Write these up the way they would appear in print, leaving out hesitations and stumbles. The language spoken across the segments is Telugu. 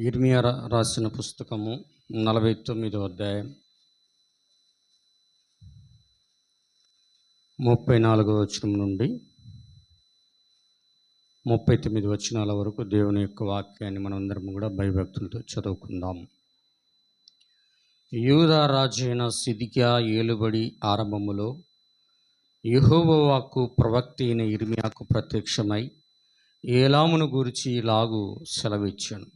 ఇర్మియా రాసిన పుస్తకము 49వ అధ్యాయం 34వ వచనం నుండి 39 వచనాల వరకు దేవుని యొక్క వాక్యాన్ని మనందరం కూడా భయభక్తులతో చదువుకుందాం. యూదా రాజైన సిద్కియా ఏలుబడి ఆరంభములో యెహోవా వాక్కు ప్రవక్త అయిన ఇర్మియాకు ప్రత్యక్షమై ఏలామును గూర్చి ఇలాగు సెలవిచ్చాను.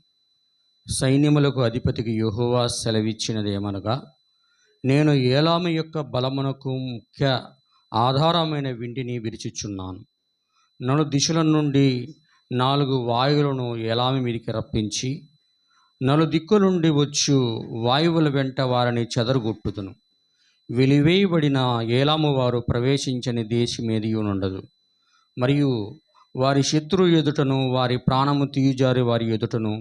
సైన్యములకు అధిపతికి యెహోవా సెలవిచ్చినదేమనగా, నేను ఏలాము యొక్క బలమునకు ముఖ్య ఆధారమైన వింటిని విరిచిచున్నాను. నలు దిశల నుండి 4 వాయువులను ఏలాము మీదికి రప్పించి నలు దిక్కుల నుండి వచ్చు వాయువుల వెంట వారిని చెదరగొట్టుదును. వెలివేయబడిన ఏలాము వారు ప్రవేశించని దేశమేది ఉండదు. మరియు వారి శత్రు ఎదుటను వారి ప్రాణము తీయుజారి వారి ఎదుటను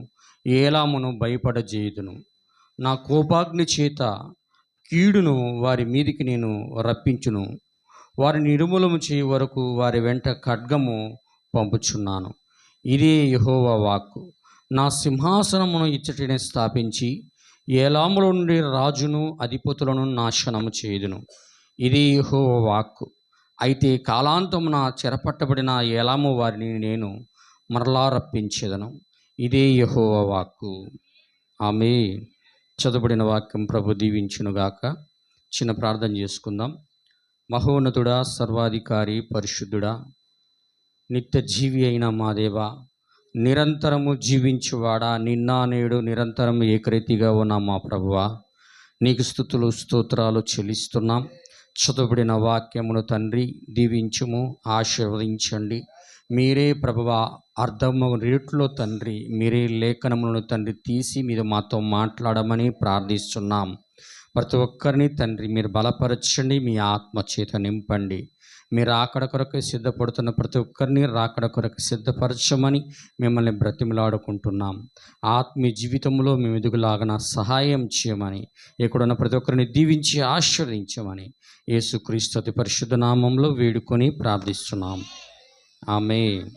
ఏలామును భయపడజేయుదును. నా కోపాగ్ని చేత కీడును వారి మీదికి నేను రప్పించును. వారిని నిర్మూలము చేయ వరకు వారి వెంట ఖడ్గము పంపుచున్నాను. ఇదే యెహోవా వాక్కు. నా సింహాసనమును ఇచ్చటిని స్థాపించి ఏలాముల నుండి రాజును అధిపతులను నాశనము చేయుదును. ఇది యెహోవా వాక్కు. అయితే కాలాంతమున చెరపట్టబడిన ఏలాము వారిని నేను మరలా రప్పించేదను. ఇదే యెహోవా వాక్కు. ఆమేన్. చదువుబడిన వాక్యం ప్రభు దీవించునుగాక. చిన్న ప్రార్థన చేసుకుందాం. మహోన్నతుడా, సర్వాధికారి, పరిశుద్ధుడా, నిత్య జీవి అయిన మా దేవా, నిరంతరము జీవించువాడా, నిన్న నేడు నిరంతరం ఏకరీతిగా ఉన్న మా ప్రభువా, నీకు స్తుతులు స్తోత్రాలు చెల్లిస్తున్నాం. చదువుబడిన వాక్యమును తండ్రి దీవించుము, ఆశీర్వదించండి. మీరే ప్రభువా అర్థము రేట్లో తండ్రి, మీరే లేఖనములను తండ్రి తీసి మీరు మాతో మాట్లాడమని ప్రార్థిస్తున్నాం. ప్రతి ఒక్కరిని తండ్రి మీరు బలపరచండి, మీ ఆత్మ చేత నింపండి. మీరు రాకడ కొరకు సిద్ధపడుతున్న ప్రతి ఒక్కరిని రాకడ కొరకు సిద్ధపరచమని మిమ్మల్ని బ్రతిమలాడుకుంటున్నాం. ఆత్మీయ జీవితంలో మేము ఎదుగులాగన సహాయం చేయమని, ఇక్కడున్న ప్రతి ఒక్కరిని దీవించి ఆశీర్వదించమని యేసుక్రీస్తు అతి పరిశుద్ధ నామంలో వేడుకొని ప్రార్థిస్తున్నాం. ఆమేన్.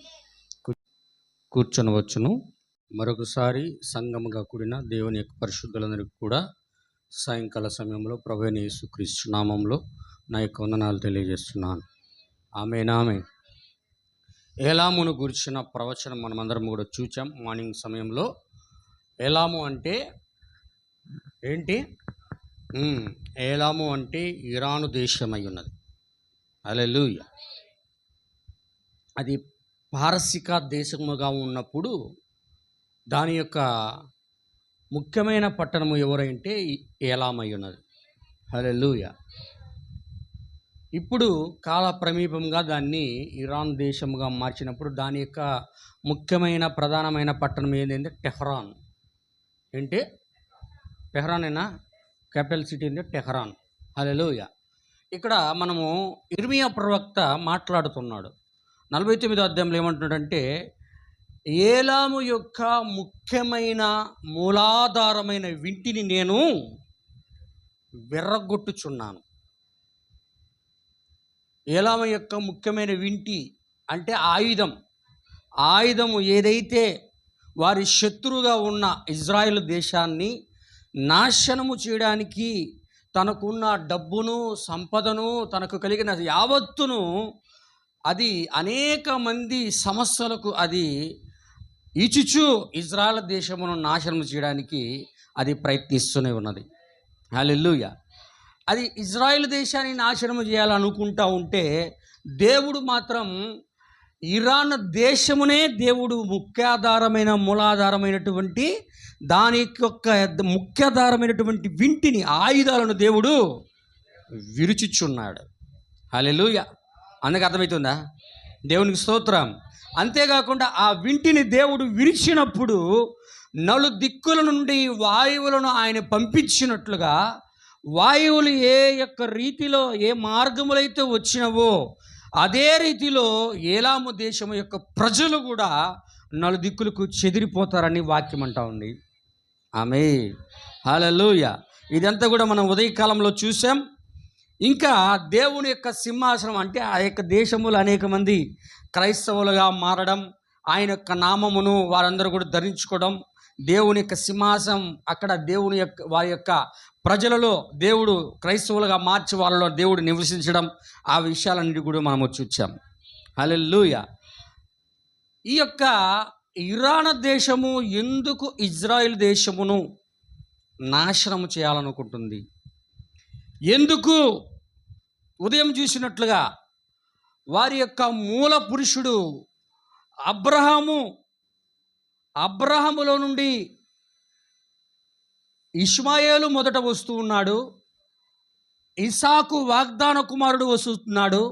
కూర్చొనవచ్చును. మరొకసారి సంఘముగా కూడిన దేవుని యొక్క పరిశుద్ధులందరికీ కూడా సాయంకాల సమయంలో ప్రభువైన యేసుక్రీస్తు నామంలో నా యొక్క వందనాలు తెలియజేస్తున్నాను. ఆమేన్. ఆమేన్. ఏలామును గురించిన ప్రవచనం మనమందరం కూడా చూచాం మార్నింగ్ సమయంలో. ఏలాము అంటే ఏంటి? ఏలాము అంటే ఇరాను దేశమై ఉన్నది. హల్లెలూయా. అది పారసిక దేశముగా ఉన్నప్పుడు దాని యొక్క ముఖ్యమైన పట్టణము ఎవరంటే ఏలామై ఉన్నది. హల్లెలూయా. ఇప్పుడు కాల సమీపంగా దాన్ని ఇరాన్ దేశముగా మార్చినప్పుడు దాని యొక్క ముఖ్యమైన ప్రధానమైన పట్టణం ఏంటంటే టెహ్రాన్. ఏంటి? టెహ్రాన్ అయినా క్యాపిటల్ సిటీ ఏంటి? టెహ్రాన్. హల్లెలూయా. ఇక్కడ మనము ఇర్మియా ప్రవక్త మాట్లాడుతున్నాడు. 49వ అధ్యాయంలో ఏమంటున్నాడంటే, ఏలాము యొక్క ముఖ్యమైన మూలాధారమైన వింటిని నేను విర్రగొట్టుచున్నాను. ఏలాము యొక్క ముఖ్యమైన వింటి అంటే ఆయుధము ఏదైతే వారి శత్రువుగా ఉన్న ఇజ్రాయెల్ దేశాన్ని నాశనము చేయడానికి తనకున్న డబ్బును, సంపదను, తనకు కలిగిన యావత్తును అది అనేక మంది సమస్యలకు అది ఇచ్చుచు ఇజ్రాయెల్ దేశమును నాశనం చేయడానికి అది ప్రయత్నిస్తూనే ఉన్నది. హల్లెలూయా. అది ఇజ్రాయెల్ దేశాన్ని నాశనం చేయాలనుకుంటా ఉంటే దేవుడు మాత్రం ఇరాన్ దేశమునే దేవుడు ముఖ్యాధారమైన మూలాధారమైనటువంటి దాని యొక్క ముఖ్యాధారమైనటువంటి వింటిని ఆయుధాలను దేవుడు విరుచుచున్నాడు. హల్లెలూయా. అందుకు అర్థమవుతుందా? దేవునికి స్తోత్రం. అంతేకాకుండా ఆ వింటిని దేవుడు విరిచినప్పుడు నలు దిక్కుల నుండి వాయువులను ఆయన పంపించినట్లుగా వాయువులు ఏ యొక్క రీతిలో ఏ మార్గములైతే వచ్చినవో అదే రీతిలో ఏలాము దేశము యొక్క ప్రజలు కూడా నలు దిక్కులకు చెదిరిపోతారని వాక్యం అంటా ఉంది. ఆమేన్. హల్లెలూయా. ఇదంతా కూడా మనం ఉదయకాలంలో చూసాం. ఇంకా దేవుని యొక్క సింహాసనం అంటే ఆ యొక్క దేశములు అనేక మంది క్రైస్తవులుగా మారడం, ఆయన యొక్క నామమును వారందరూ కూడా ధరించుకోవడం, దేవుని యొక్క సింహాసనం అక్కడ దేవుని యొక్క వారి యొక్క ప్రజలలో దేవుడు క్రైస్తవులుగా మార్చి వాళ్ళలో దేవుడు నివసించడం, ఆ విషయాలన్నిటి కూడా మనం చూచాం. హల్లెలూయా. ఈ యొక్క ఇరాన్ దేశము ఎందుకు ఇజ్రాయిల్ దేశమును నాశనము చేయాలనుకుంటుంది? ఎందుకు? ఉదయం చూసినట్లుగా వారి యొక్క మూల పురుషుడు అబ్రహాములో నుండి ఇష్మాయేలు మొదట వస్తూ ఉన్నాడు, ఇసాకు వాగ్దాన కుమారుడు వస్తున్నాడు.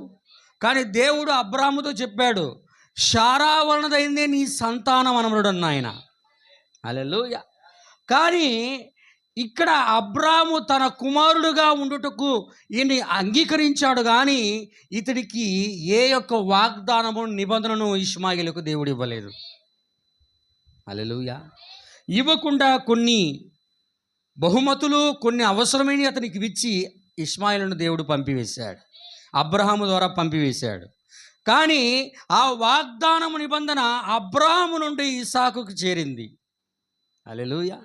కానీ దేవుడు అబ్రహాముతో చెప్పాడు, శారా వలనదైందే నీ సంతానం అనబడును ఆయన. హల్లెలూయా. కానీ ఇక్కడ అబ్రాము తన కుమారుడుగా ఉండుటకు ఈయన్ని అంగీకరించాడు, కానీ ఇతడికి ఏ యొక్క వాగ్దానము నిబంధనను ఇష్మాయేలుకు దేవుడు ఇవ్వలేదు. హల్లెలూయా. ఇవ్వకుండా కొన్ని బహుమతులు, కొన్ని అవసరమైన అతనికి ఇచ్చి ఇష్మాయేలును దేవుడు పంపివేశాడు, అబ్రహాము ద్వారా పంపివేశాడు. కానీ ఆ వాగ్దానము నిబంధన అబ్రహాము నుండి ఇసాకుకు చేరింది. హల్లెలూయా.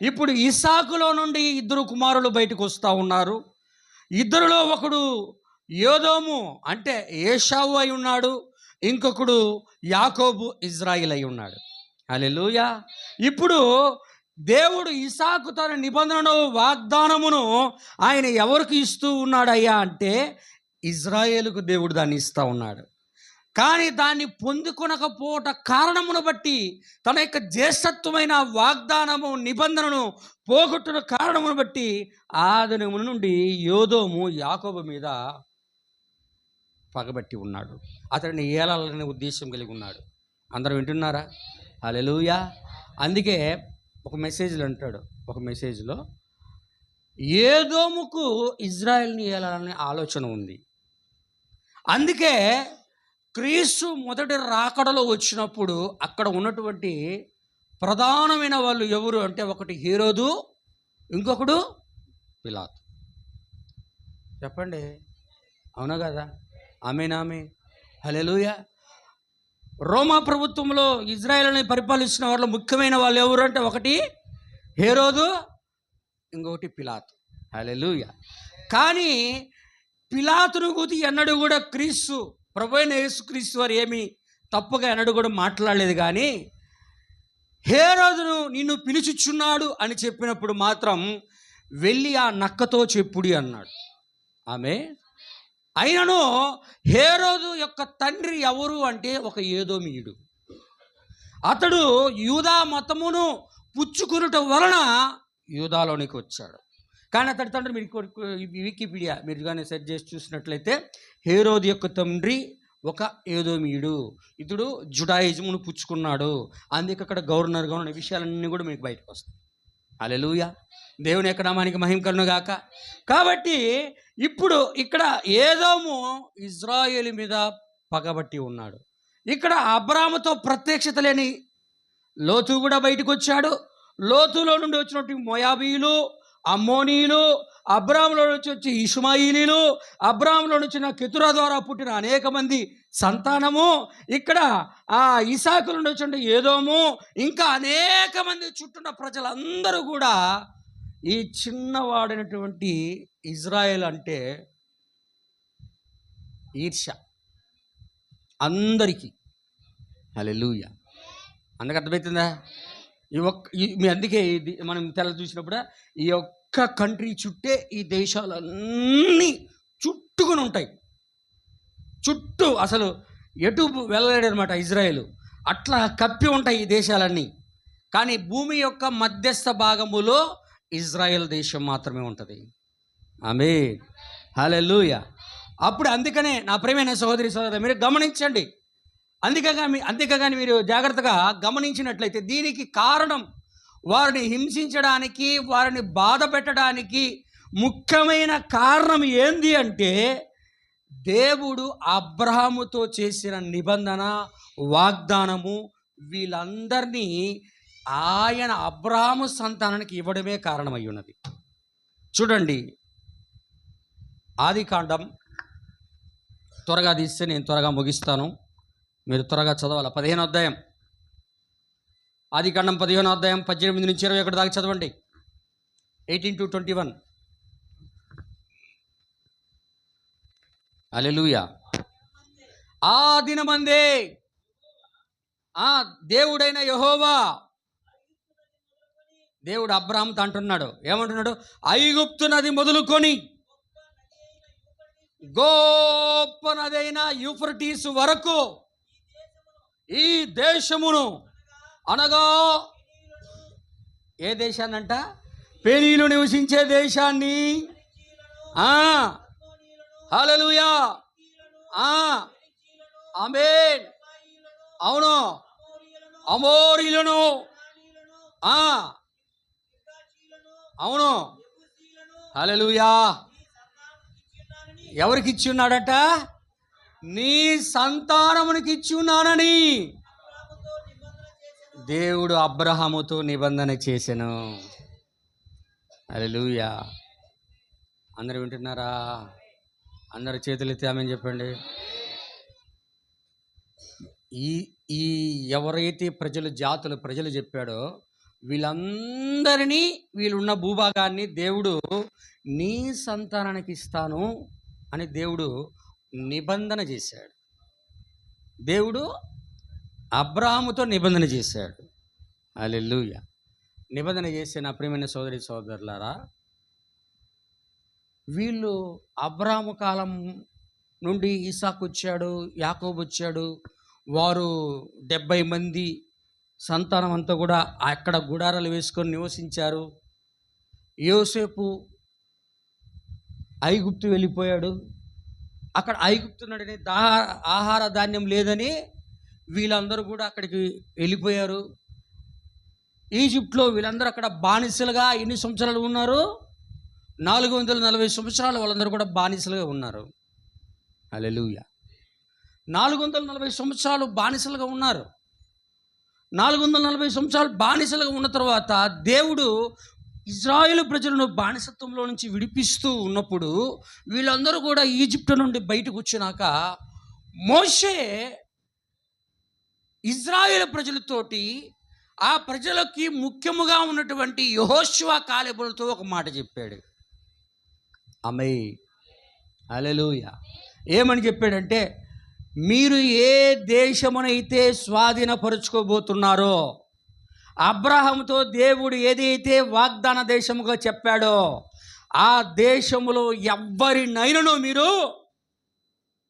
ఇప్పుడు ఇసాకులో నుండి ఇద్దరు కుమారులు బయటకు వస్తూ ఉన్నారు. ఇద్దరిలో ఒకడు యోదోము అంటే ఏషావు అయి ఉన్నాడు, ఇంకొకడు యాకోబు ఇజ్రాయిల్ అయి ఉన్నాడు. హల్లెలూయా. ఇప్పుడు దేవుడు ఇసాకు తన నిబంధనను, వాగ్దానమును ఆయన ఎవరికి ఇస్తూ ఉన్నాడయ్యా అంటే ఇజ్రాయేలుకు దేవుడు దాన్ని ఇస్తూ ఉన్నాడు. కానీ దాన్ని పొందుకొనకపోవట కారణమును బట్టి తన యొక్క జ్యేష్ఠత్వమైన వాగ్దానము, నిబంధనను పోగొట్టున కారణమును బట్టి ఆదినము నుండి యోదోము యాకోబు మీద పగబట్టి ఉన్నాడు. అతడిని ఏలాలనే ఉద్దేశం కలిగి ఉన్నాడు. అందరూ వింటున్నారా? హల్లెలూయా. అందుకే ఒక మెసేజ్లో అంటాడు, ఒక మెసేజ్లో ఏదోముకు ఇజ్రాయెల్ని ఏలాలనే ఆలోచన ఉంది. అందుకే క్రీస్తు మొదటి రాకడలో వచ్చినప్పుడు అక్కడ ఉన్నటువంటి ప్రధానమైన వాళ్ళు ఎవరు అంటే ఒకటి హేరోదు, ఇంకొకడు పిలాతు. చెప్పండి, అవునా కదా? ఆమేనామే. హల్లెలూయా. రోమా ప్రభుత్వంలో ఇజ్రాయెల్ని పరిపాలిస్తున్న వాళ్ళు ముఖ్యమైన వాళ్ళు ఎవరు అంటే ఒకటి హేరోదు, ఇంకొకటి పిలాతు. హల్లెలూయా. కానీ పిలాతును గురించి ఎన్నడూ కూడా క్రీస్తు ప్రభువైన యేసుక్రీస్తు వారు ఏమీ తప్పుగా ఎన్నడూ కూడా మాట్లాడలేదు. కానీ హేరోదును నిన్ను పిలుచుచున్నాడు అని చెప్పినప్పుడు మాత్రం వెళ్ళి ఆ నక్కతో చెప్పుడి అన్నాడు. ఆమె అయినను హేరోదు యొక్క తండ్రి ఎవరు అంటే ఒక ఏదోమీయుడు. అతడు యూదా మతమును పుచ్చుకునుట వలన యూదాలోనికి వచ్చాడు. కానీ అతడి తండ్రి, మీరు వికీపీడియా మీరు కానీ సెర్చ్ చేసి చూసినట్లయితే హేరోదు యొక్క తండ్రి ఒక ఏదోమీయుడు, ఇతడు జుడాయిజమును పుచ్చుకున్నాడు. అందుకే అక్కడ గవర్నర్గా ఉన్న విషయాలన్నీ కూడా మీకు బయటకు వస్తాయి. హల్లెలూయా. దేవుని యొక్క నామానికి మహిమ కలుగును గాక. కాబట్టి ఇప్పుడు ఇక్కడ ఏదోము ఇజ్రాయేలు మీద పగబట్టి ఉన్నాడు. ఇక్కడ అబ్రాముతో ప్రత్యక్షత లేని లోతు కూడా బయటకు వచ్చాడు. లోతులో నుండి వచ్చినటువంటి మోయాబీయులు, అమ్మోనీయులు, అబ్రాములో నుంచి వచ్చి ఇష్మాయిలీలు, అబ్రాములో నుంచి కెతురా ద్వారా పుట్టిన అనేక మంది సంతానము, ఇక్కడ ఆ ఇసాకు నుండి వచ్చిన ఏదోము, ఇంకా అనేక మంది చుట్టూన్న ప్రజలందరూ కూడా ఈ చిన్నవాడైనటువంటి ఇజ్రాయెల్ అంటే ఈర్ష్య అందరికీ. హల్లెలూయా. అందుకు అర్థమవుతుందా? అందుకే ఇది మనం తెల్ల చూసినప్పుడు ఈ ఒక్క కంట్రీ చుట్టే ఈ దేశాలన్నీ చుట్టుకొని ఉంటాయి. చుట్టూ అసలు ఎటు వెళ్ళలేడు అనమాట ఇజ్రాయేలు. అట్లా కప్పి ఉంటాయి ఈ దేశాలన్నీ. కానీ భూమి యొక్క మధ్యస్థ భాగములో ఇజ్రాయెల్ దేశం మాత్రమే ఉంటుంది. ఆమేన్. హల్లెలూయా. అప్పుడు అందుకనే నా ప్రియమైన సహోదరి సహోదరు మీరు గమనించండి. అంతేకాని మీరు జాగ్రత్తగా గమనించినట్లయితే దీనికి కారణం, వారిని హింసించడానికి, వారిని బాధ పెట్టడానికి ముఖ్యమైన కారణం ఏంది అంటే దేవుడు అబ్రహాముతో చేసిన నిబంధన, వాగ్దానము, వీళ్ళందరినీ ఆయన అబ్రహాము సంతానానికి ఇవ్వడమే కారణమై ఉన్నది. చూడండి, ఆదికాండం త్వరగా తీస్తే నేను త్వరగా ముగిస్తాను, మీరు త్వరగా చదవాలి. 15వ అధ్యాయం ఆదికాండం 15వ అధ్యాయం 18 నుంచి 21 దాకా చదవండి. 18 to 21. హల్లెలూయా. ఆ దినమందే దేవుడైన యెహోవా, దేవుడు అబ్రాహాముతో అంటున్నాడు, ఏమంటున్నాడు? ఐగుప్తు నది మొదలుకొని గొప్ప నదైన యూఫ్రటీసు వరకు ఈ దేశమును, అనగా ఏ దేశాన్నంట? పెనీలు నివసించే దేశాన్ని, హల్లెలూయా, ఆమేన్, అవును, అమోరీలను, అవును, హల్లెలూయా, ఎవరికి ఇచ్చి ఉన్నాడట? నీ సంతానమునికి ఇచ్చి ఉన్నానని దేవుడు అబ్రహాముతో నిబంధన చేసెను. హల్లెలూయా. అందరు వింటున్నారా? అందరు చేతులు ఎత్తి ఆమేన్ చెప్పండి. ఈ ఎవరైతే ప్రజలు చెప్పాడో వీళ్ళందరినీ, వీళ్ళున్న భూభాగాన్ని దేవుడు నీ సంతానానికి ఇస్తాను అని దేవుడు నిబంధన చేశాడు. దేవుడు అబ్రాహాముతో నిబంధన చేశాడు. హల్లెలూయా. నిబంధన చేసే నా ప్రియమైన సోదరి సోదరులారా, వీళ్ళు అబ్రాహాము కాలం నుండి ఇసాకు వచ్చాడు, యాకోబు వచ్చాడు. వారు 70 మంది సంతానం అంతా కూడా అక్కడ గుడారాలు వేసుకొని నివసించారు. యోసేపు ఐగుప్తు వెళ్ళిపోయాడు. అక్కడ ఐగుప్తు నడిని ఆహార ధాన్యం లేదని వీళ్ళందరూ కూడా అక్కడికి వెళ్ళిపోయారు. ఈజిప్ట్లో వీళ్ళందరూ అక్కడ బానిసలుగా ఎన్ని సంవత్సరాలు ఉన్నారు? 440 సంవత్సరాలు వాళ్ళందరూ కూడా బానిసలుగా ఉన్నారు. హల్లెలూయా. 440 సంవత్సరాలు బానిసలుగా ఉన్నారు. 440 సంవత్సరాలు బానిసలుగా ఉన్న తర్వాత దేవుడు ఇజ్రాయేలు ప్రజలను బానిసత్వంలో నుంచి విడిపిస్తూ ఉన్నప్పుడు వీళ్ళందరూ కూడా ఈజిప్టు నుండి బయటకు వచ్చినాక మోషే ఇజ్రాయేలు ప్రజలతోటి, ఆ ప్రజలకి ముఖ్యముగా ఉన్నటువంటి యెహోషువ కాలేబులతో ఒక మాట చెప్పాడు. ఆమేన్, హల్లెలూయా. ఏమని చెప్పాడంటే, మీరు ఏ దేశమునైతే స్వాధీనపరుచుకోబోతున్నారో, అబ్రహాముతో దేవుడు ఏదైతే వాగ్దాన దేశముగా చెప్పాడో ఆ దేశములో ఎవ్వరినైనను మీరు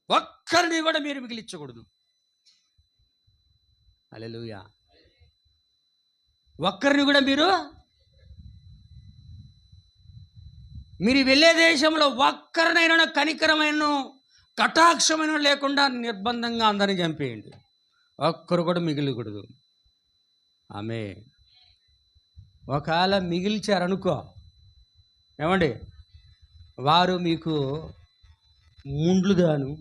ఒక్కరిని కూడా మీరు మిగిలించకూడదు. హల్లెలూయా. ఒక్కరిని కూడా మీరు వెళ్ళే దేశంలో ఒక్కరినైనా కనికరమైన కటాక్షమైన లేకుండా నిర్బంధంగా అందరిని చంపేయండి. ఒక్కరు కూడా మిగిలకూడదు. ఆమేన్. ఒకవేళ మిగిల్చారనుకో, ఏమండి, వారు మీకు ముండ్లుగాను,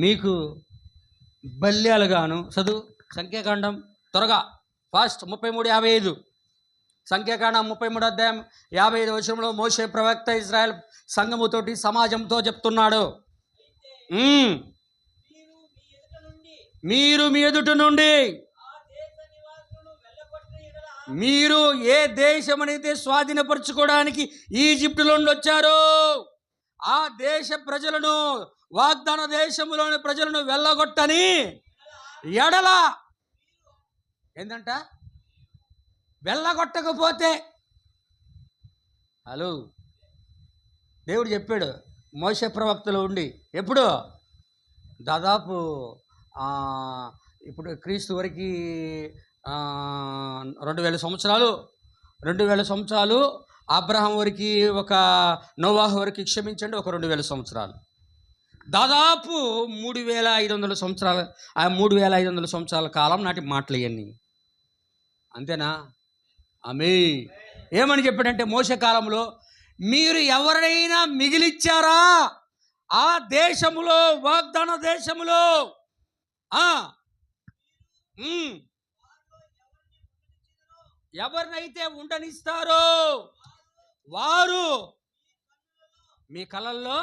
మీకు బల్యాలుగాను. చదువు సంఖ్యాకాండం త్వరగా, ఫాస్ట్. 33:55. సంఖ్యాకాండం 33 అధ్యాయం 55 వచనంలో మోషే ప్రవక్త ఇజ్రాయెల్ సంఘముతోటి, సమాజంతో చెప్తున్నాడు, మీరు మీ ఎదుట నుండి మీరు ఏ దేశమనైతే స్వాధీనపరచుకోవడానికి ఈజిప్టులో నుండి వచ్చారో ఆ దేశ ప్రజలను, వాగ్దాన దేశంలోని ప్రజలను వెళ్ళగొట్టని ఎడల, ఏంటంట? వెళ్ళగొట్టకపోతే, హలో, దేవుడు చెప్పాడు మోషే ప్రవక్తలో ఉండి. ఎప్పుడు? దాదాపు ఇప్పుడు క్రీస్తు వరకు 2000 సంవత్సరాలు, 2000 సంవత్సరాలు. అబ్రహాం వరకు, ఒక నోవాహు వరకు క్షమించండి, ఒక 2000 సంవత్సరాలు. దాదాపు 3500 సంవత్సరాలు. ఆ 3500 సంవత్సరాల కాలం నాటి మాటలు ఇవన్నీ. అంతేనా? ఆమేన్. ఏమని చెప్పాడంటే, మోషే కాలంలో మీరు ఎవరైనా మిగిలిచ్చారా ఆ దేశములో, వాగ్దాన దేశములో, ఎవరినైతే ఉండనిస్తారో వారు మీ కళ్ళల్లో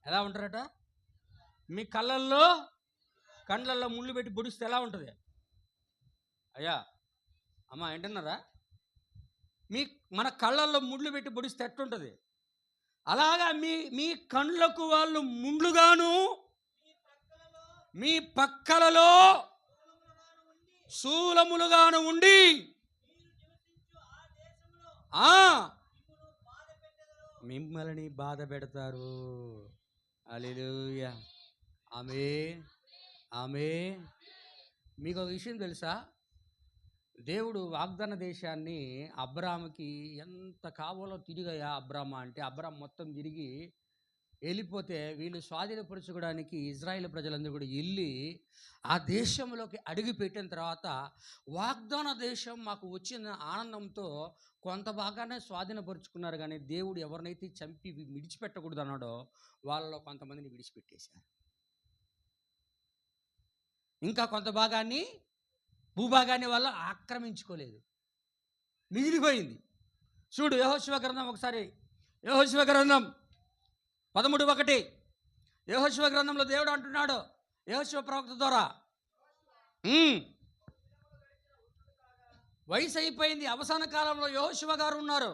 ఎలా ఉంటారట? మీ కళ్ళల్లో, కండ్లల్లో ముళ్ళు పెట్టి పొడిస్తే ఎలా ఉంటుంది? అయ్యా అమ్మ ఏంటన్నారా? మన కళ్ళల్లో ముళ్ళు పెట్టి పొడిస్తే ఎట్టుంటుంది? అలాగా మీ మీ కళ్ళకు వాళ్ళు ముండ్లుగాను మీ పక్కలలో శూలములుగాను ఉండి మిమ్మల్ని బాధ పెడతారు. హల్లెలూయా. ఆమేన్, ఆమేన్. మీకు ఒక విషయం తెలుసా? దేవుడు వాగ్దాన దేశాన్ని అబ్రాముకి ఎంత కావాలో తిరిగాయా అబ్రామ అంటే, అబ్రామ్ మొత్తం తిరిగి వెళ్ళిపోతే వీళ్ళు స్వాధీనపరచుకోవడానికి ఇజ్రాయేల్ ప్రజలందరూ కూడా వెళ్ళి ఆ దేశంలోకి అడుగు పెట్టిన తర్వాత వాగ్దాన దేశం మాకు వచ్చిన ఆనందంతో కొంత భాగానే స్వాధీనపరుచుకున్నారు. కానీ దేవుడు ఎవరినైతే చంపి విడిచిపెట్టకూడదు అన్నాడో వాళ్ళలో కొంతమందిని విడిచిపెట్టేశారు. ఇంకా కొంత భాగాన్ని భూభాగాన్ని వాళ్ళు ఆక్రమించుకోలేదు, మిగిలిపోయింది. చూడు యెహోషువ గ్రంథం ఒకసారి, యెహోషువ గ్రంథం 13:1. యెహోషువ గ్రంథంలో దేవుడు అంటున్నాడు యెహోషువ ప్రవక్త ద్వారా, వయసు అయిపోయింది, అవసాన కాలంలో యెహోషువ గారు ఉన్నారు.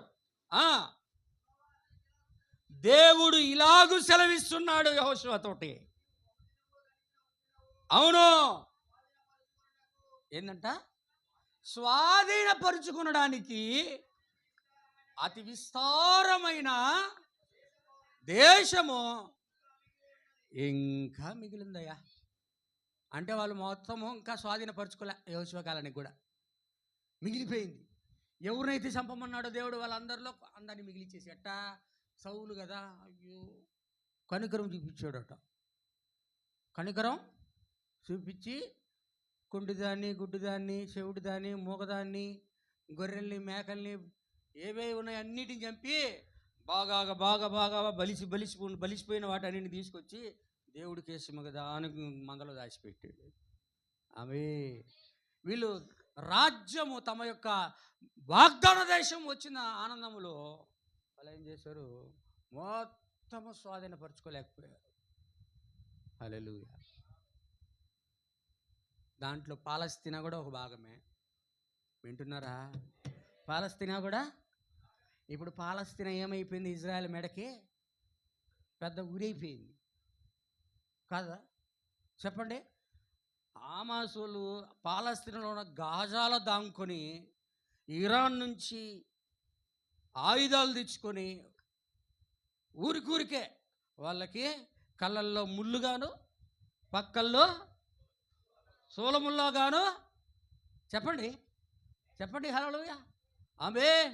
దేవుడు ఇలాగూ సెలవిస్తున్నాడు యెహోషువ తోటి. అవును, ఏంటంట? స్వాధీనపరుచుకునడానికి అతి విస్తారమైన దేశము ఇంకా మిగిలిందయ్యా. అంటే వాళ్ళు మొత్తము ఇంకా స్వాధీనపరచుకోలే. యెహోషువ కాలానికి కూడా మిగిలిపోయింది. ఎవరినైతే చంపమన్నాడో దేవుడు వాళ్ళందరిలో అందరినీ మిగిలిచేసి, ఎట్టా? సౌలు కదా, అయ్యో కనికరం చూపించాడట. కనికరం చూపించి కుంటిదాన్ని, గుడ్డిదాన్ని, చెవిటిదాన్ని, మూగదాన్ని, గొర్రెల్ని, మేకల్ని, ఏవే ఉన్నాయి అన్నిటిని చంపి బాగా బాగా బాగా బలిసిపోయిన వాటి అన్నింటిని తీసుకొచ్చి దేవుడి కేసు మగదానికి మందలో దాచిపెట్టాడు. ఆమె వీళ్ళు రాజ్యము తమ యొక్క వాగ్దాన దేశం వచ్చిన ఆనందములో వాళ్ళు ఏం చేశారు? మొత్తము స్వాధీనపరచుకోలేకపోయారు. హల్లెలూయా. దాంట్లో పాలస్తీనా కూడా ఒక భాగమే. వింటున్నారా? పాలస్తీనా కూడా. ఇప్పుడు పాలస్తీనా ఏమైపోయింది? ఇజ్రాయెల్ మెడకి పెద్ద ఊరైపోయింది కాదా? చెప్పండి. హమాసులు పాలస్తీనాలో ఉన్న గాజాలో దాంకొని ఇరాన్ నుంచి ఆయుధాలు తెచ్చుకొని ఊరికే వాళ్ళకి కళ్ళల్లో ముళ్ళుగాను పక్కల్లో సోలముల్లాగాను. చెప్పండి, చెప్పండి. హల్లెలూయా. ఆమేన్.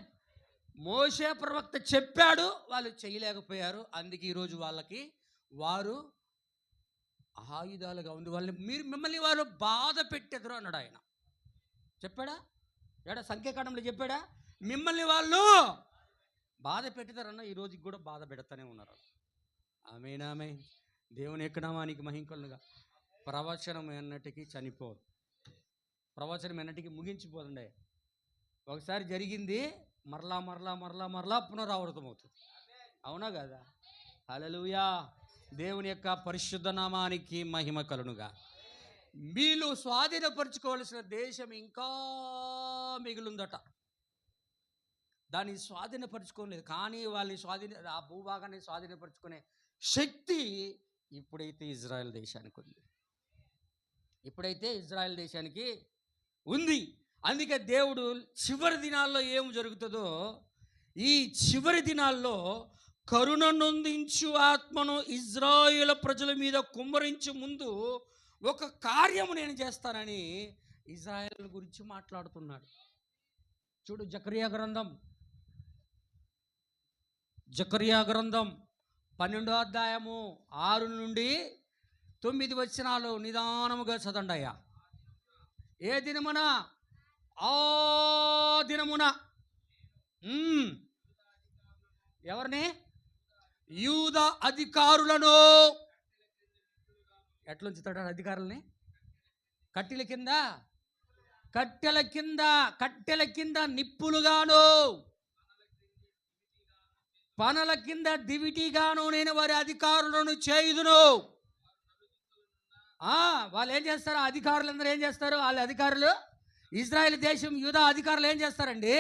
మోషే ప్రవక్త చెప్పాడు, వాళ్ళు చేయలేకపోయారు. అందుకే ఈరోజు వాళ్ళకి వారు ఆయుధాలుగా ఉంది. మిమ్మల్ని వారు బాధ పెట్టెదరు అన్నాడు ఆయన. చెప్పాడా? సంఖ్యాకాండంలో చెప్పాడా? మిమ్మల్ని వాళ్ళు బాధ పెట్టెదరన్న. ఈ రోజుకి కూడా బాధ పెడతానే ఉన్నారు. ఆమేన్, ఆమేన్. దేవుని యొక్క నామానికి మహిమ కలుగునుగా. ప్రవచనం ఎన్నటికీ చనిపోదు, ప్రవచనం ఎన్నటికీ ముగించిపోతుండే. ఒకసారి జరిగింది మరలా మరలా మరలా మరలా పునరావృతం అవుతుంది. అవునా కదా? హల్లెలూయా. దేవుని యొక్క పరిశుద్ధ నామానికి మహిమ కలుగునుగా. వీళ్ళు స్వాధీనపరచుకోవాల్సిన దేశం ఇంకా మిగిలిందట. దాన్ని స్వాధీనపరచుకోలేదు. కానీ వాళ్ళని ఆ భూభాగాన్ని స్వాధీనపరచుకునే శక్తి ఇప్పుడైతే ఇజ్రాయెల్ దేశానికి ఉంది. ఇప్పుడైతే ఇజ్రాయెల్ దేశానికి ఉంది. అందుకే దేవుడు చివరి దినాల్లో ఏం జరుగుతుందో, ఈ చివరి దినాల్లో కరుణ నొందించు ఆత్మను ఇజ్రాయేల్ ప్రజల మీద కుమ్మరించు ముందు ఒక కార్యము నేను చేస్తానని ఇజ్రాయేల్ గురించి మాట్లాడుతున్నాడు. చూడు, జకర్యా గ్రంథం 12వ అధ్యాయము 6 నుండి 9 వచనాలు నిదానముగా చదవండి అయ్యా. ఏ దినమున? ఆ దినమున. ఎవరిని? యూదా అధికారులను. ఎట్లా ఉంచుతాడు అధికారులని? కట్టెల కింద నిప్పులుగాను, పనల కింద దివిటీగాను నేను వారి అధికారులను చేయుదును. వాళ్ళు ఏం చేస్తారు? అధికారులందరూ ఏం చేస్తారు? వాళ్ళ అధికారులు ఇజ్రాయెల్ దేశం యూదా అధికారులు ఏం చేస్తారండి?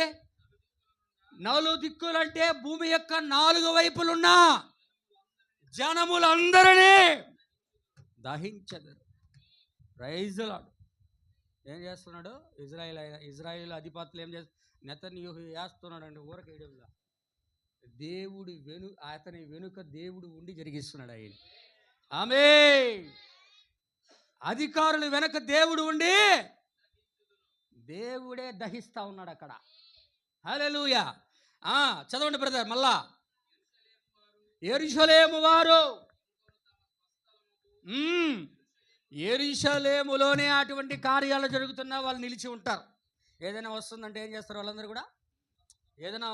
నలు దిక్కులంటే భూమి యొక్క 4 వైపులున్న జనములందరినీ దహించెదరు. Praise the lord. ఏం చేస్తున్నాడు? ఇజ్రాయేల్ అధిపతులు ఏం చేస్తారు? నెతన్యాహు వేస్తున్నాడు అంటే ఊరకేయడంలా దేవుడు అతని వెనుక దేవుడు ఉండి జరిగిస్తున్నాడు. ఆయన ఆమేన్. అధికారులు వెనక దేవుడు ఉండి దేవుడే దహిస్తా ఉన్నాడు అక్కడ. హల్లెలూయా. చదవండి బ్రదర్ మళ్ళా. యెరూషలేము వారు, యెరూషలేములోనే అటువంటి కార్యాలు జరుగుతున్నా వాళ్ళు నిలిచి ఉంటారు. ఏదైనా వస్తుందంటే ఏం చేస్తారు? వాళ్ళందరూ కూడా ఏదైనా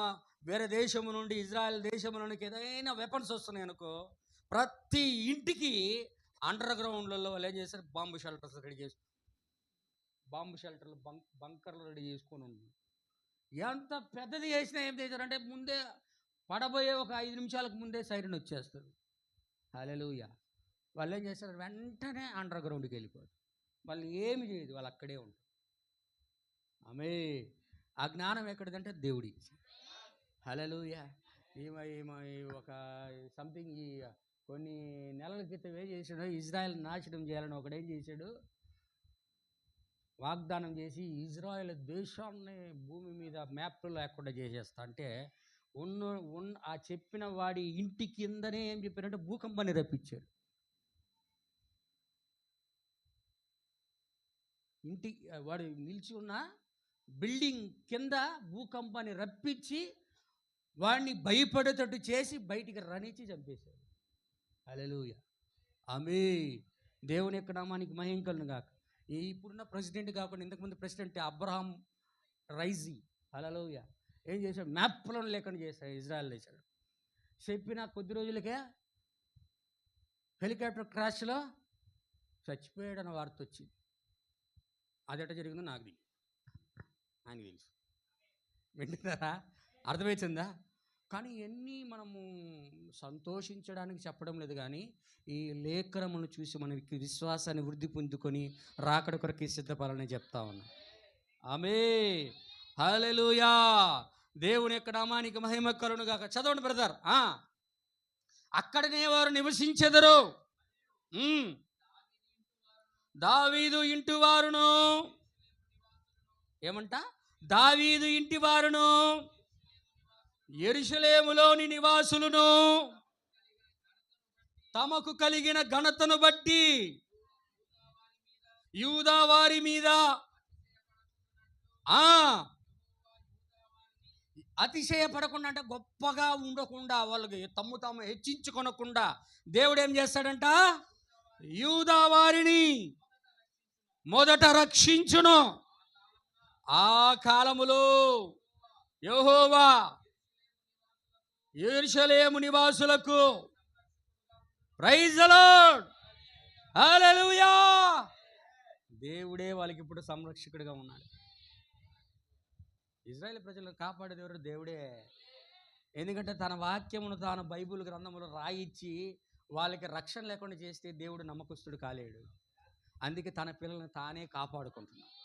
వేరే దేశము నుండి, ఇజ్రాయెల్ దేశము నుండి ఏదైనా వెపన్స్ వస్తున్నాయి అనుకో, ప్రతి ఇంటికి అండర్ గ్రౌండ్లలో వాళ్ళు ఏం చేస్తారు? బాంబు షెల్టర్స్ రెడీ చేసి, బాంబు షెల్టర్లు బంకర్లు రెడీ చేసుకొని ఉంటుంది. ఎంత పెద్దది చేసినా ఏం చేశారంటే ముందే పడబోయే ఒక 5 నిమిషాలకు ముందే సైరన్ వచ్చేస్తారు. హల్లెలూయా. వాళ్ళు ఏం చేస్తారు? వెంటనే అండర్ గ్రౌండ్కి వెళ్ళిపోతారు. వాళ్ళు ఏమి చేయదు, వాళ్ళు అక్కడే ఉంటారు. ఆమె ఆ జ్ఞానం ఎక్కడిదంటే దేవుడి. హల్లెలూయా. ఒక సంథింగ్ కొన్ని నెలల క్రితం ఏం చేశాడు? ఇజ్రాయెల్ నాశనం చేయాలని ఒకడేం చేశాడు? వాగ్దానం చేసి ఇజ్రాయెల్ దేశాన్ని భూమి మీద మ్యాప్లు లేకుండా చేసేస్తా అంటే ఆ చెప్పిన వాడి ఇంటి కిందనే ఏం చెప్పారంటే భూకంపాన్ని రప్పించారు. వాడు నిలిచి ఉన్న బిల్డింగ్ కింద భూకంపాన్ని రప్పించి వాడిని భయపడేటట్టు చేసి బయటికి రనిచ్చి చంపేశారు. హల్లెలూయా. ఆమేన్. దేవుని యొక్క నామానికి మహిమ కలుగును గాక. ఇప్పుడున్న ప్రెసిడెంట్ కాకుండా ఇంతకుముందు ప్రెసిడెంట్ అబ్రహాం రైజీ, హల్లెలూయా, ఏం చేశాడు? మ్యాప్లను లేకుండా చేశాడు ఇజ్రాయెల్ దేశాడు. చెప్పిన కొద్ది రోజులకే హెలికాప్టర్ క్రాష్లో చచ్చిపోయాడన్న వార్త వచ్చింది. అది ఎట్లా జరిగిందో నాకు తెలియదు, ఆయనకి తెలుసు. వింటున్నారా? అర్థమవుతుందా? కానీ ఇవన్నీ మనము సంతోషించడానికి చెప్పడం లేదు, కానీ ఈ లేఖనమును చూసి మనకి విశ్వాసాన్ని వృద్ధి పొందుకొని రాకడ కొరకి సిద్ధపడాలని చెప్తా ఉన్నా. ఆమేన్. హల్లెలూయా. దేవుని యొక్క నామానికి మహిమ కలుగును గాక. చదవండి బ్రదర్. అక్కడనే వారు నివసించెదరు. దావీదు ఇంటి వారును, ఏమంట? దావీదు ఇంటి వారును, యెరూషలేములోని నివాసులను తమకు కలిగిన ఘనతను బట్టి యూదా వారి మీద అతిశయపడకుండా, అంటే గొప్పగా ఉండకుండా, వాళ్ళకి తాము హెచ్చించుకొనకుండా దేవుడు ఏం చేస్తాడంట? యూదా వారిని మొదట రక్షించును. ఆ కాలములో యెహోవా యెరూషలేము నివాసులకు, ప్రైజ్ ది లార్డ్, హల్లెలూయా, దేవుడే వాళ్ళకి ఇప్పుడు సంరక్షకుడిగా ఉన్నాడు. ఇజ్రాయేల్ ప్రజలను కాపాడేది ఎవరు? దేవుడే. ఎందుకంటే తన వాక్యమును తాను బైబిల్ గ్రంథములో రాయిచ్చి వాళ్ళకి రక్షణ లేకుండా చేస్తే దేవుడు నమ్మకస్తుడు కాలేడు. అందుకే తన పిల్లల్ని తానే కాపాడుకుంటున్నాడు.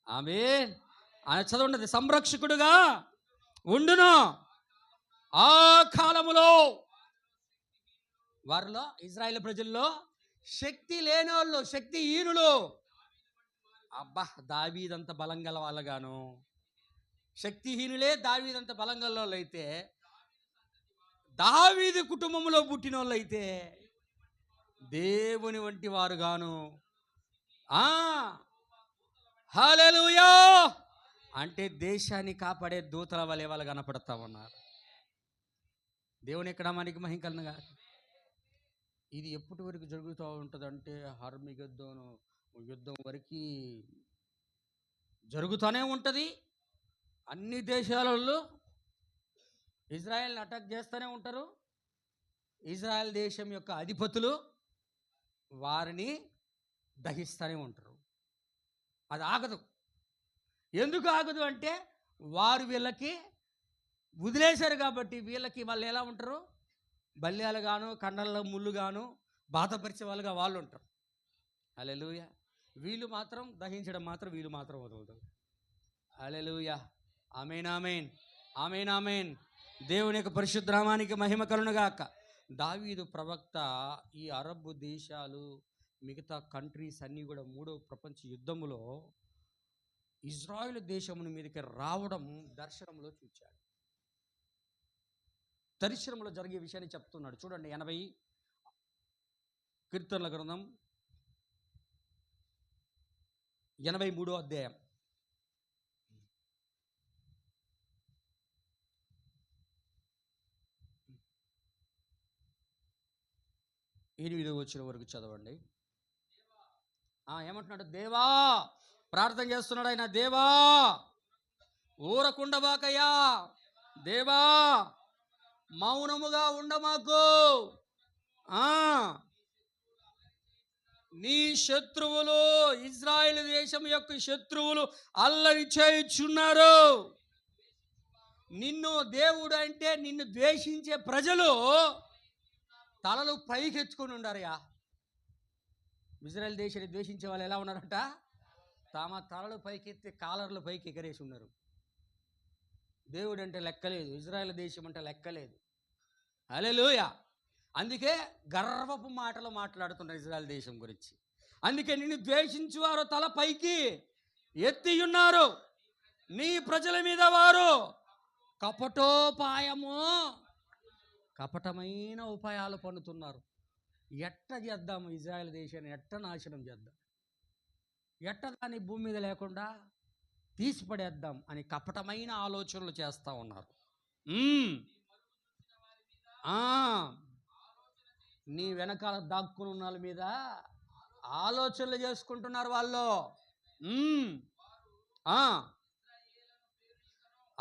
ఆమేన్. చదవండి. సంరక్షకుడుగా ఉండును. ఆ కాలములో వారిలో, ఇజ్రాయేల్ ప్రజల్లో శక్తి లేనోళ్ళు, శక్తిహీనులు, అబ్బా దావీదంత బలం గల వాళ్ళగాను, శక్తిహీనులే దావీదంత బలం గల వాళ్ళు అయితే, దావీదు కుటుంబంలో పుట్టిన వాళ్ళు అయితే దేవుని వంటి వారు గాను. హల్లెలూయా. అంటే దేశాన్ని కాపాడే దూతల వలె వాళ్ళు కనపడతా ఉన్నారు. దేవుని యొక్క నామానికి మహిమ కలుగును గాక. ఇది ఎప్పటి వరకు జరుగుతూ ఉంటుందంటే హర్మిగద్దోను యుద్ధం వరకు జరుగుతూనే ఉంటుంది. అన్ని దేశాలలో ఇజ్రాయెల్ని అటాక్ చేస్తూనే ఉంటారు. ఇజ్రాయెల్ దేశం యొక్క అధిపతులు వారిని దహిస్తూనే ఉంటారు. అది ఆగదు. ఎందుకు ఆగదు అంటే వారు వీళ్ళకి వదిలేశారు కాబట్టి వీళ్ళకి వాళ్ళు ఎలా ఉంటారు? బల్యాలు గాను, కండల్లో ముళ్ళు గాను, బాధపరిచే వాళ్ళుగా వాళ్ళు ఉంటారు. హల్లెలూయా. వీళ్ళు మాత్రం దహించడం మాత్రం వీళ్ళు మాత్రం వదులుతారు. హల్లెలూయా. ఆమేన్, ఆమేన్, ఆమేన్, ఆమేన్. దేవుని యొక్క పరిశుద్ధ నామానికి మహిమ కలుగునుగాక. దావీదు ప్రవక్త ఈ అరబ్ దేశాలు, మిగతా కంట్రీస్ అన్నీ కూడా మూడవ ప్రపంచ యుద్ధములో ఇజ్రాయెల్ దేశముని మీదకి రావడం దర్శనంలో చూచాడు. దర్శనంలో జరిగే విషయాన్ని చెప్తున్నాడు. చూడండి, 80 కీర్తనల గ్రంథం 83వ అధ్యాయం. ఎనిమిదో వచ్చిన వరకు చదవండి. ఏమంటున్నాడు? దేవా, ప్రార్థన చేస్తున్నాడు ఆయన. దేవా, ఊరకుండబాకయ్యా, దేవా మౌనముగా ఉండమాకు. నీ శత్రువులు, ఇజ్రాయెల్ దేశం యొక్క శత్రువులు అల్లరి చేయుచున్నారు. నిన్ను దేవుడు అంటే నిన్ను ద్వేషించే ప్రజలు తలలు పైకెత్తుకొని ఉండారయా. ఇజ్రాయెల్ దేశాన్ని ద్వేషించే వాళ్ళు ఎలా ఉన్నారట? తమ తలలు పైకెత్తి కాలర్లు పైకి ఎగరేసి ఉన్నారు. దేవుడు అంటే లెక్కలేదు, ఇజ్రాయెల్ దేశం అంటే లెక్కలేదు. హల్లెలూయా. అందుకే గర్వపు మాటలు మాట్లాడుతున్నారు ఇజ్రాయెల్ దేశం గురించి. అందుకే నిన్ను ద్వేషించు వారు తల పైకి ఎత్తి ఉన్నారు. నీ ప్రజల మీద వారు కపటమైన ఉపాయాలు పన్నుతున్నారు. ఎట్ట చేద్దాము ఇజ్రాయెల్ దేశాన్ని, ఎట్ట నాశనం చేద్దాం, ఎట్ట దాన్ని భూమి మీద లేకుండా తీసిపడేద్దాం అని కపటమైన ఆలోచనలు చేస్తూ ఉన్నారు. నీ వెనకాల దాక్కుని ఉన్న వాళ్ళ మీద ఆలోచనలు చేసుకుంటున్నారు వాళ్ళు.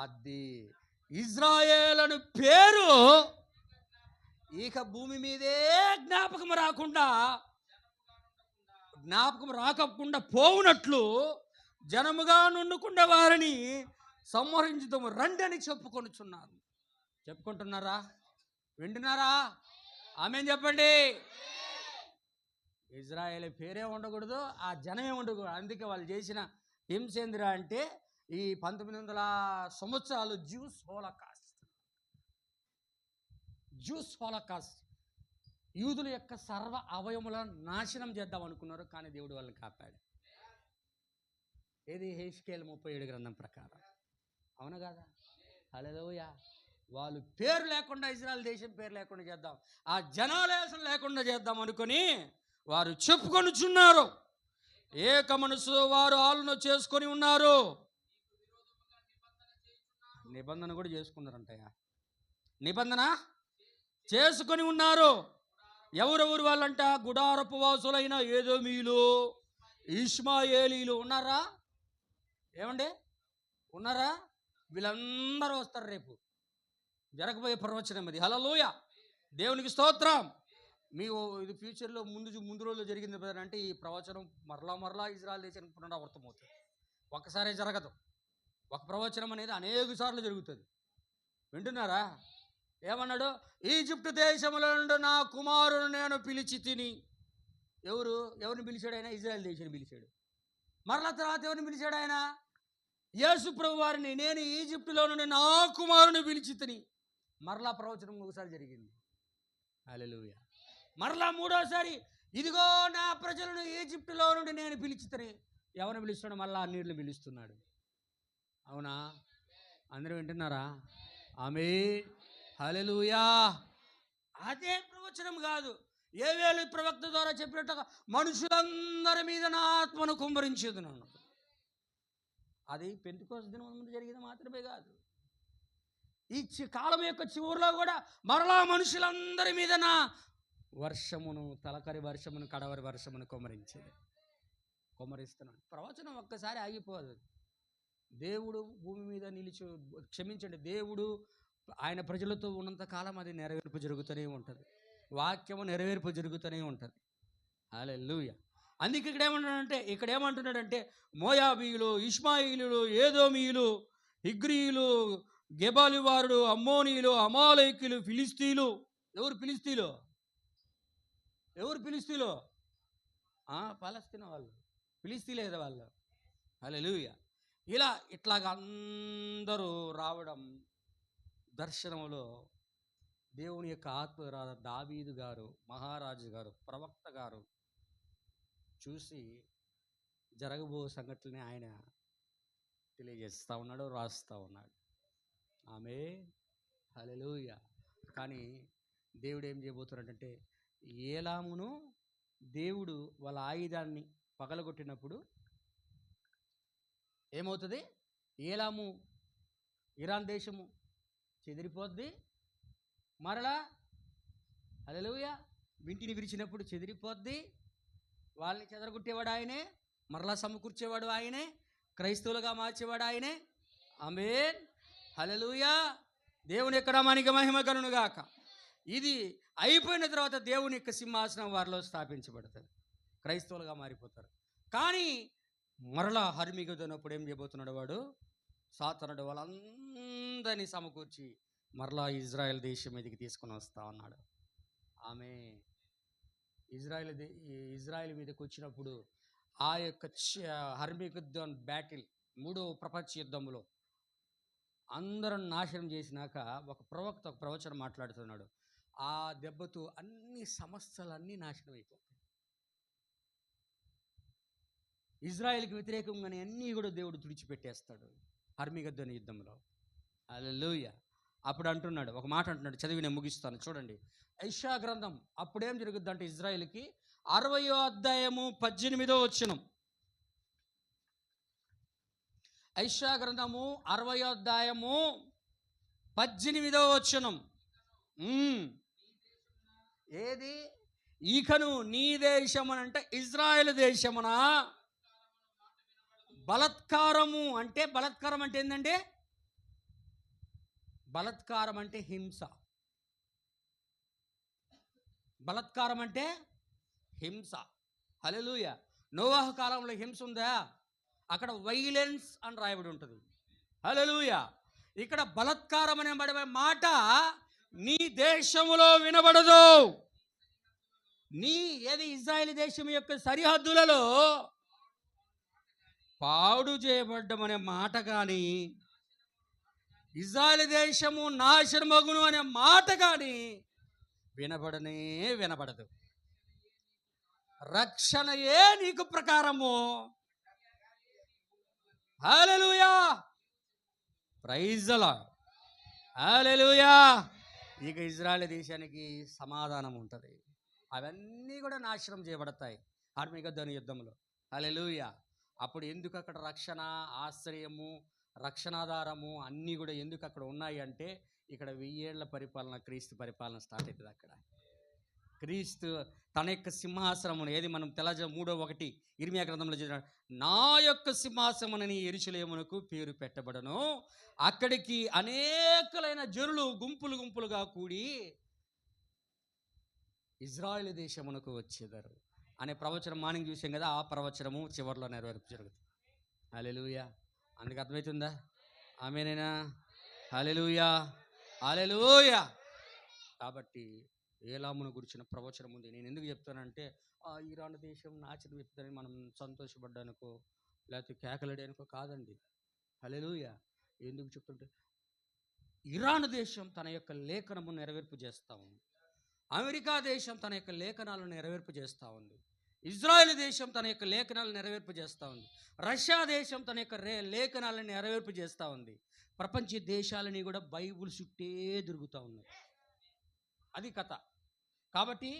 అది ఇజ్రాయేలు పేరు ఇక భూమి మీదే జ్ఞాపకం రాకుండా పోవునట్లు జనముగా నుండుకున్న వారిని సంహరించుదాము రండి అని చెప్పుకుంటున్నారా? వింటున్నారా? ఆమేన్ చెప్పండి. ఇజ్రాయేల్ పేరే ఉండకూడదు, ఆ జనమే ఉండకూడదు. అందుకే వాళ్ళు చేసిన హింసేంద్ర అంటే ఈ 1900 సంవత్సరాలు జ్యూస్ హోలోకాస్ట్, యూదుల యొక్క సర్వ అవయములను నాశనం చేద్దాం అనుకున్నారు. కానీ దేవుడు వాళ్ళని కాపాడు. ఏది? హెస్కేల్ 37 గ్రంథం ప్రకారం. అవును కదా? హల్లెలూయా. వాళ్ళు పేరు లేకుండా, ఇజ్రాయెల్ దేశం పేరు లేకుండా చేద్దాం, ఆ జనాలేసం లేకుండా చేద్దాం అనుకొని వారు చెప్పుకొనుచున్నారు. ఏక మనసు వారు ఆలోచన చేసుకొని ఉన్నారు. నిబంధన కూడా చేసుకున్నారంటయ్యా. నిబంధన చేసుకొని ఉన్నారు. ఎవరెవరు వాళ్ళంట? గుడారపు వాసులైన ఏదోమీయులు, ఇష్మాయేలీలు ఉన్నారా? ఏమండి ఉన్నారా? వీళ్ళందరూ వస్తారు రేపు జరగబోయే ప్రవచనం ఇది. హల్లెలూయా, దేవునికి స్తోత్రం. మీకు ఇది ఫ్యూచర్లో ముందు రోజుల్లో జరిగింది అంటే ఈ ప్రవచనం మరలా ఇజ్రాయెల్ దేశానికి పునరావృతం అవుతుంది. ఒక్కసారే జరగదు. ఒక ప్రవచనం అనేది అనేక సార్లు జరుగుతుంది. వింటున్నారా? ఏమన్నాడు? ఈజిప్టు దేశంలో నుండి నా కుమారుడు నేను పిలిచి తిని. ఎవరిని పిలిచాడు ఆయన? ఇజ్రాయెల్ దేశాన్ని పిలిచాడు. మరలా తర్వాత ఎవరిని పిలిచాడు ఆయన? యేసు ప్రభు వారిని. నేను ఈజిప్టులో నుండి నా కుమారుని పిలిచి తిని. మరలా ప్రవచనం ఒకసారి జరిగింది. హల్లెలూయా. మరలా మూడోసారి, ఇదిగో నా ప్రజలను ఈజిప్టులో నుండి నేను పిలిచి తిని. ఎవరిని పిలుస్తున్నాడు? మళ్ళా అన్నిటిని పిలుస్తున్నాడు. అవునా? అందరూ వింటున్నారా? ఆమేన్, హల్లెలూయా. అదే ప్రవచనం కాదు, యోవేలు ప్రవక్త ద్వారా చెప్పినట్టుగా మనుషులందరి మీద నా ఆత్మను కుమ్మరించేదను. అది పెంతెకోస్తు దినం ముందు జరిగింది మాత్రమే కాదు, ఈ కాలం యొక్క చివరిలో కూడా మరలా మనుషులందరి మీద నా వర్షమును, తలకరి వర్షమును, కడవరి వర్షమును కుమ్మరిస్తున్నాడు. ప్రవచనం ఒక్కసారి ఆగిపోదు. దేవుడు భూమి మీద క్షమించండి, దేవుడు ఆయన ప్రజలతో ఉన్నంత కాలం అది నెరవేర్పు జరుగుతూనే ఉంటుంది. వాక్యము నెరవేర్పు జరుగుతూనే ఉంటుంది. హల్లెలూయా. అందుకే ఇక్కడ ఏమంటున్నాడంటే మోయాబీయులు, ఇష్మాయిలీలు, ఏదోమీయులు, హిగ్రీయులు, గెబాలివారుడు, అమ్మోనీయులు, అమాలేకీయులు, ఫిలిస్తీయులు. ఎవరు ఫిలిస్తీయులు? పాలస్తీనా వాళ్ళు. ఫిలిస్తీయులే కదా వాళ్ళు. హల్లెలూయా. ఇట్లాగా అందరూ రావడం దర్శనంలో దేవుని యొక్క ఆత్మ దావీదు గారు, మహారాజు గారు, ప్రవక్త గారు చూసి జరగబో సంగతుల్ని ఆయన తెలియజేస్తూ ఉన్నాడు, రాస్తూ ఉన్నాడు. ఆమె హల్లెలూయా. కానీ దేవుడు ఏం చేయబోతున్నాడంటే, ఏలామును దేవుడు వాళ్ళ ఆయుధాన్ని పగలగొట్టినప్పుడు ఏమవుతుంది? ఏలాము ఇరాన్ దేశము చెదిరిపోద్ది, మరలా హల్లెలూయా వింటిని విరిచినప్పుడు చెదిరిపోద్ది. వాళ్ళని చెదరగొట్టేవాడు ఆయనే, మరలా సమకూర్చేవాడు ఆయనే, క్రైస్తవులుగా మార్చేవాడు ఆయనే. ఆమేన్ హల్లెలూయా. దేవుని యొక్క నామానికి మహిమ కలుగును గాక. ఇది అయిపోయిన తర్వాత దేవుని యొక్క సింహాసనం వారిలో స్థాపించబడుతుంది, క్రైస్తవులుగా మారిపోతారు. కానీ మరలా హర్మిగదనప్పుడు ఏం చేయబోతున్నాడు వాడు? సాతానుడు వాళ్ళందరినీ సమకూర్చి మరలా ఇజ్రాయెల్ దేశం మీదకి తీసుకొని వస్తా ఉన్నాడు. ఆమె ఇజ్రాయెల్ మీదకి వచ్చినప్పుడు ఆ యొక్క హర్మిగద్దోన్ బ్యాటిల్, 3వ ప్రపంచ యుద్ధంలో అందరం నాశనం చేసినాక ఒక ప్రవచనం మాట్లాడుతున్నాడు. ఆ దెబ్బతో అన్ని సమస్యలన్నీ నాశనం అయిపోతాయి. ఇజ్రాయెల్కి వ్యతిరేకంగానే అన్నీ కూడా దేవుడు తుడిచిపెట్టేస్తాడు హర్మిగద్దోన్ యుద్ధంలో. హల్లెలూయా. అప్పుడు అంటున్నాడు, ఒక మాట అంటున్నాడు, చదివి నేను ముగిస్తాను. చూడండి, యెషయా గ్రంథం అప్పుడేం జరుగుద్ది అంటే, ఇజ్రాయెల్కి 60వ అధ్యాయము 18వ వచనం. యెషయా గ్రంథము 60వ అధ్యాయము 18వ వచనం. ఏది? ఈకను నీ దేశమనంటే ఇజ్రాయెల్ దేశమునా బలత్కారము అంటే, బలత్కారం అంటే ఏంటంటే, బలత్కారం అంటే హింస. బలత్కారం అంటే హింస. హల్లెలూయా. నోవాహు కాలంలో హింస ఉందా? అక్కడ వైలెన్స్ అని రాయబడి ఉంటుంది. హల్లెలూయా. ఇక్కడ బలత్కారం అనే మాట నీ దేశములో వినబడదు. ఏది ఇజ్రాయెల్ దేశం యొక్క సరిహద్దులలో పాడు చేయబడ్డం అనే మాట కానీ, ఇజ్రాయెల్ దేశము నాశనమగును అనే మాట కానీ వినబడదు. రక్షణయే నీకు ప్రకారము. Hallelujah. Praise the lord. Hallelujah. ఇక ఇజ్రాయెల్ దేశానికి సమాధానం ఉంటుంది. అవన్నీ కూడా నాశనం చేయబడతాయి హర్మిగద్దోను యుద్ధంలో. హల్లెలూయా. అప్పుడు ఎందుకు అక్కడ రక్షణ, ఆశ్రయము, రక్షణాధారము అన్నీ కూడా ఎందుకు అక్కడ ఉన్నాయి అంటే, ఇక్కడ 1000 ఏళ్ల పరిపాలన, క్రీస్తు పరిపాలన స్టార్ట్ అవుతుంది అక్కడ. క్రీస్తు తన యొక్క సింహాసనమును, ఏది మనం 3:1 ఇర్మియా గ్రంథంలో చదివినాడు, నా యొక్క సింహాసనమునని యెరూషలేమునకు పేరు పెట్టబడను, అక్కడికి అనేకలైన జనులు గుంపులు గుంపులుగా కూడి ఇజ్రాయెల్ దేశమునకు వచ్చేదారు అనే ప్రవచనం మార్నింగ్ చూసాం కదా. ఆ ప్రవచనము చివరిలో నెరవేర్పు జరుగుతుంది. హల్లెలూయా. అందుకు అర్థమవుతుందా? ఆమేనేనా? హల్లెలూయా. హల్లెలూయా. కాబట్టి ఏలామును గురించిన ప్రవచనం ఉంది. నేను ఎందుకు చెప్తానంటే, ఇరాన్ దేశం నాశనం చెప్తానని మనం సంతోషపడ్డానుకో, లేకపోతే కేకలడానికో కాదండి. హల్లెలూయా. ఎందుకు చెప్తుంటే, ఇరాన్ దేశం తన యొక్క లేఖనము నెరవేర్పు చేస్తూ ఉంది. అమెరికా దేశం తన యొక్క లేఖనాలను నెరవేర్పు చేస్తూ ఉంది. ఇజ్రాయెల్ దేశం తన యొక్క లేఖనాలను నెరవేర్పు చేస్తూ ఉంది. రష్యా దేశం తన యొక్క లేఖనాలను నెరవేర్పు చేస్తూ ఉంది. ప్రపంచ దేశాలని కూడా బైబుల్ చుట్టే తిరుగుతూ ఉన్నాయి. అది కథ. కాబట్టి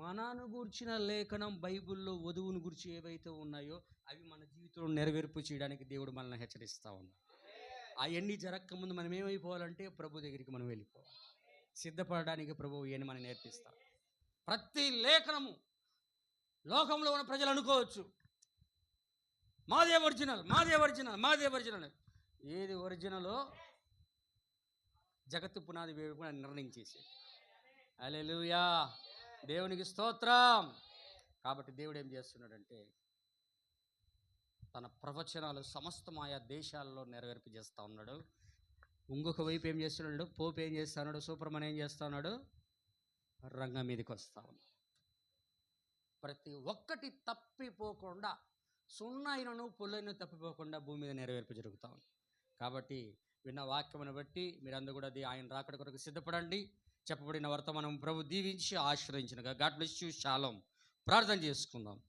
మనను గూర్చిన లేఖనం, బైబిల్లో వధువును గురించి ఏవైతే ఉన్నాయో అవి మన జీవితంలో నెరవేర్పు చేయడానికి దేవుడు మనల్ని హెచ్చరిస్తూ ఉన్నాడు. అవన్నీ జరగకముందు మనం ఏమైపోవాలంటే, ప్రభు దగ్గరికి మనం వెళ్ళిపోవాలి. సిద్ధపడడానికి ప్రభువు ఏని మనం నేర్పిస్తాడు. ప్రతి లేఖనము లోకంలో ఉన్న ప్రజలు అనుకోవచ్చు, మాదే ఒరిజినల్, మాదే ఒరిజినల్, మాదే ఒరిజినల్. ఏది ఒరిజినలో జగత్తు పునాది వేడుకు నిర్ణయించేసి. హల్లెలూయా. దేవునికి స్తోత్రం. కాబట్టి దేవుడు ఏం చేస్తున్నాడంటే, తన ప్రవచనాలు సమస్తం ఆయా దేశాల్లో నెరవేర్పు చేస్తూ ఉన్నాడు. ఇంకొక వైపు ఏం చేస్తున్నాడు? పోపు ఏం చేస్తున్నాడు? సూపర్మన్ ఏం చేస్తున్నాడు? రంగం మీదకి వస్తా ఉన్నాడు. ప్రతి ఒక్కటి తప్పిపోకుండా సున్నా అయినను పొల్లైన తప్పిపోకుండా భూమి మీద నెరవేర్పు జరుగుతా ఉంది. కాబట్టి విన్న వాక్యమును బట్టి మీరందరూ కూడా అది ఆయన రాకడ కొరకు సిద్ధపడండి. చెప్పబడిన వర్తమానం ప్రభు దీవించి ఆశ్రయించినగా. God bless you. షాలోమ్. ప్రార్థన చేసుకుందాం.